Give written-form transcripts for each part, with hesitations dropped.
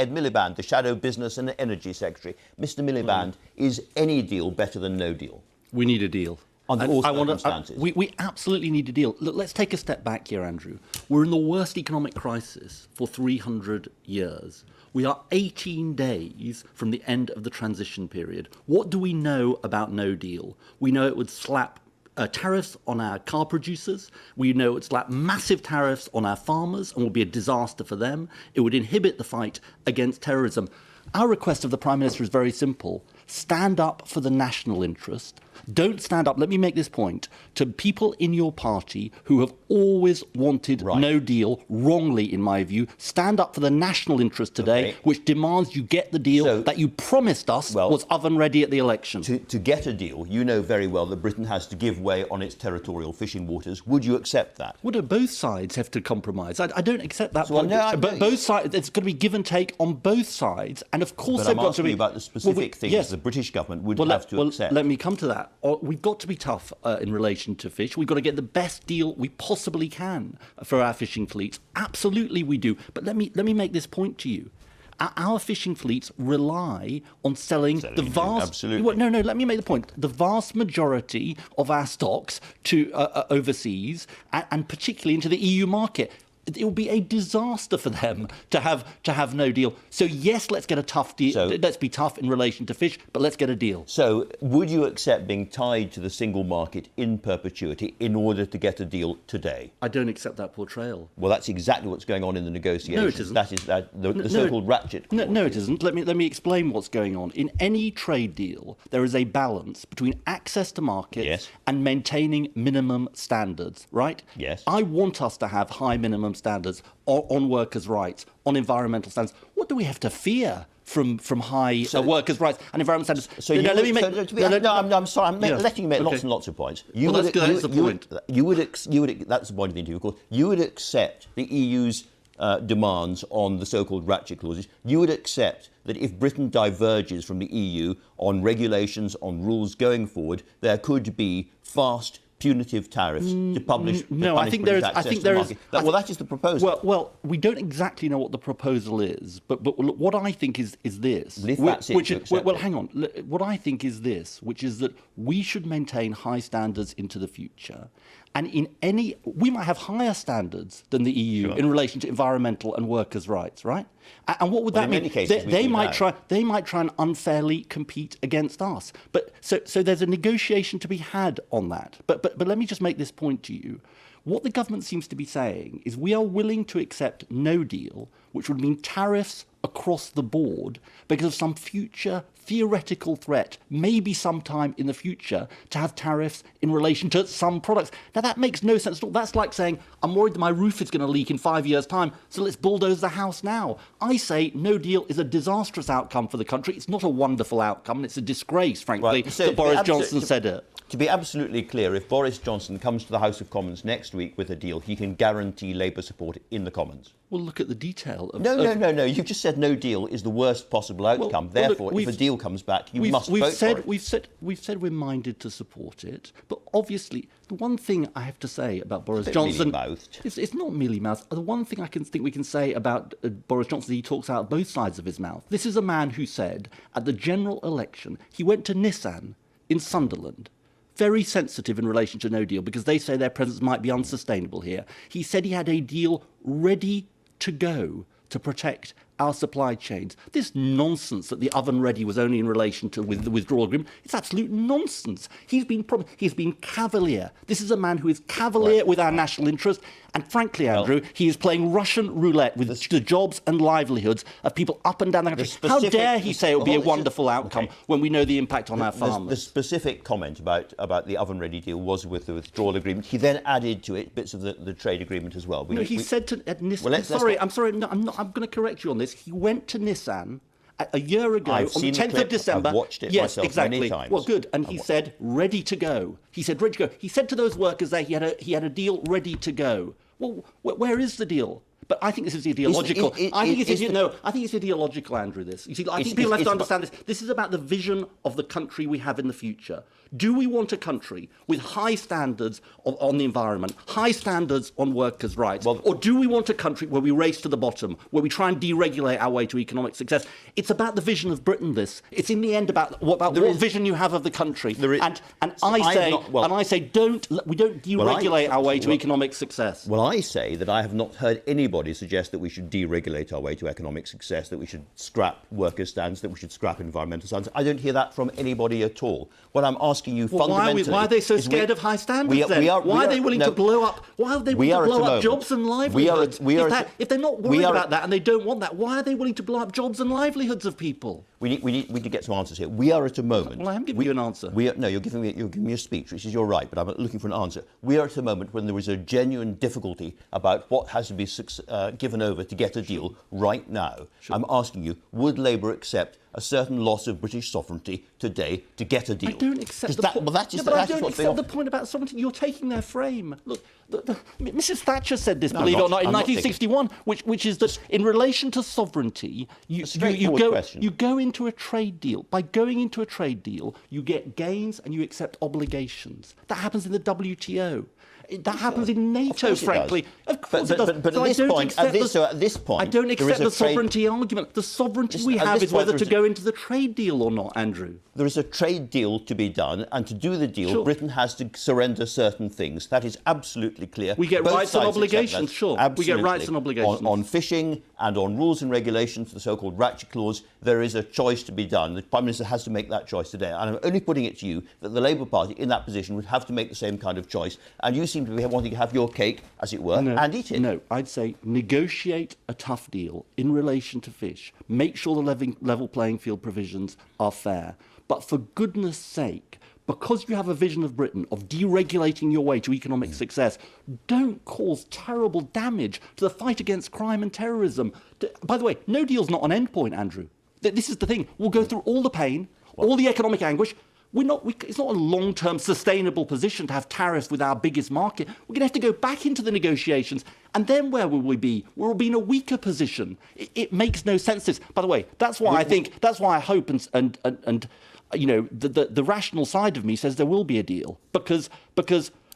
Ed Miliband, the Shadow Business and Energy Secretary. Mr. Miliband, is any deal better than no deal? We need a deal. Under all circumstances. We absolutely need a deal. Look, let's take a step back here, Andrew. We're in the worst economic crisis for 300 years. We are 18 days from the end of the transition period. What do we know about no deal? We know it would slap tariffs on our car producers. We know it would slap massive tariffs on our farmers and would be a disaster for them. It would inhibit the fight against terrorism. Our request of the Prime Minister is very simple. Stand up for the national interest. Don't stand up, let me make this point, to people in your party who have always wanted no deal, wrongly in my view. Stand up for the national interest today, which demands you get the deal that you promised us was oven ready at the election. To get a deal, you know very well that Britain has to give way on its territorial fishing waters. Would you accept that? Well, no, both sides have to compromise. I don't accept that. So, but both sides, there's going to be give and take on both sides. And of course, I'm asking you about the specific things the British government would have to accept. Let me come to that. We've got to be tough in relation to fish. We've got to get the best deal we possibly can for our fishing fleets. Absolutely we do. But let me make this point to you. Our fishing fleets rely on selling the vast... Absolutely. No, let me make the point. The vast majority of our stocks to overseas and particularly into the EU market. It will be a disaster for them to have no deal. So yes, let's get a tough deal. Let's be tough in relation to fish, but let's get a deal. So would you accept being tied to the single market in perpetuity in order to get a deal today? I don't accept that portrayal. Well, that's exactly what's going on in the negotiations. No, it isn't. That is the so-called ratchet clause. No, it isn't. Let me explain what's going on. In any trade deal, there is a balance between access to markets and maintaining minimum standards, right? Yes. I want us to have high minimum standards on workers' rights, on environmental standards. What do we have to fear from high workers' rights and environmental standards? So I'm sorry. I'm letting you make lots and lots of points. That's the point. That's the point of the interview, of course. You would accept the EU's demands on the so-called ratchet clauses. You would accept that if Britain diverges from the EU on regulations, on rules going forward, there could be fast punitive tariffs to publish. No, I think there is. That is the proposal. Well, we don't exactly know what the proposal is, but what I think is this. Hang on. What I think is this, which is that we should maintain high standards into the future. And we might have higher standards than the EU in relation to environmental and workers' rights, right? And what would that mean? They might try and unfairly compete against us. But so there's a negotiation to be had on that. But let me just make this point to you. What the government seems to be saying is we are willing to accept no deal, which would mean tariffs across the board because of some future theoretical threat, maybe sometime in the future, to have tariffs in relation to some products. Now, that makes no sense at all. That's like saying, I'm worried that my roof is going to leak in 5 years' time, so let's bulldoze the house now. I say no deal is a disastrous outcome for the country. It's not a wonderful outcome, and it's a disgrace, frankly, that Boris Johnson said it. To be absolutely clear, if Boris Johnson comes to the House of Commons next week with a deal, he can guarantee Labour support in the Commons. Well, look at the detail. No. You've just said no deal is the worst possible outcome. Therefore, if a deal comes back, you must vote for it. We've said we're minded to support it. But obviously, the one thing I have to say about Boris Johnson... It's not mealy-mouthed. The one thing I think we can say about Boris Johnson, he talks out both sides of his mouth. This is a man who said, at the general election, he went to Nissan in Sunderland, very sensitive in relation to no deal because they say their presence might be unsustainable here. He said he had a deal ready to go to protect our supply chains. This nonsense that the oven ready was only in relation to the withdrawal agreement, it's absolute nonsense. He's been cavalier. This is a man who is cavalier with our national interest. And frankly, Andrew, he is playing Russian roulette with the jobs and livelihoods of people up and down the country. How dare he say it would be a wonderful outcome when we know the impact on our farmers? The specific comment about the oven-ready deal was with the withdrawal agreement. He then added to it bits of the trade agreement as well. He said to Nissan... I'm sorry. No, I'm going to correct you on this. He went to Nissan a year ago on the 10th of December. I've watched it myself many times. Well, good. And he said, ready to go. He said, ready to go. He said to those workers there he had a deal ready to go. Well, where is the deal? But I think this is ideological. I think it's ideological, Andrew, this. You see, I think people have to understand this. This is about the vision of the country we have in the future. Do we want a country with high standards on the environment, high standards on workers' rights, or do we want a country where we race to the bottom, where we try and deregulate our way to economic success? It's about the vision of Britain, this. It's in the end about what vision you have of the country. I say we don't deregulate our way to economic success. Well, I say that I have not heard anybody suggest that we should deregulate our way to economic success, that we should scrap workers' standards, that we should scrap environmental standards. I don't hear that from anybody at all. What I'm asking you fundamentally... Why are they so scared of high standards then? Why are they willing to blow up... Why are they willing to blow up jobs and livelihoods? If they're not worried about that and they don't want that, why are they willing to blow up jobs and livelihoods of people? We need to get some answers here. We are at a moment... Well, I am giving you an answer. No, you're giving me a speech, which is you're right, but I'm looking for an answer. We are at a moment when there is a genuine difficulty about what has to be given over to get a deal right now. Sure. I'm asking you, would Labour accept a certain loss of British sovereignty today to get a deal? I don't accept the point. I don't accept the point about sovereignty. You're taking their frame. Look, Mrs. Thatcher said this, believe it or not, in 1961, which is that in relation to sovereignty, you go into a trade deal. By going into a trade deal, you get gains and you accept obligations. That happens in the WTO. That happens in NATO, frankly. Of course it does. But at this point, I don't accept the sovereignty argument. The sovereignty we have is whether to go into the trade deal or not, Andrew. There is a trade deal to be done, and to do the deal, Britain has to surrender certain things. That is absolutely clear. We get rights and obligations, sure. We get rights and obligations. On fishing and on rules and regulations, the so-called ratchet clause, there is a choice to be done. The Prime Minister has to make that choice today. And I'm only putting it to you that the Labour Party in that position would have to make the same kind of choice. And you seem to be wanting to have your cake, as it were, and eat it. No, I'd say negotiate a tough deal in relation to fish. Make sure the level playing field provisions are fair. But for goodness sake, because you have a vision of Britain of deregulating your way to economic success, don't cause terrible damage to the fight against crime and terrorism. By the way, no deal's not an end point, Andrew. This is the thing. We'll go through all the pain, all the economic anguish. It's not a long-term sustainable position to have tariffs with our biggest market. We're going to have to go back into the negotiations. And then where will we be? We'll be in a weaker position. It makes no sense. By the way, that's why I hope and you know, the rational side of me says there will be a deal because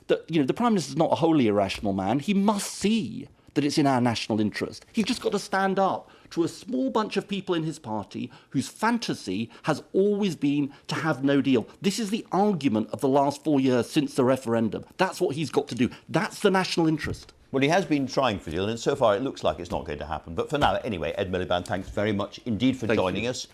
the Prime Minister is not a wholly irrational man. He must see that it's in our national interest. He's just got to stand up to a small bunch of people in his party whose fantasy has always been to have no deal. This is the argument of the last 4 years since the referendum. That's what he's got to do. That's the national interest. Well, he has been trying for a deal, and so far it looks like it's not going to happen. But for now, anyway, Ed Miliband, thanks very much indeed for joining us.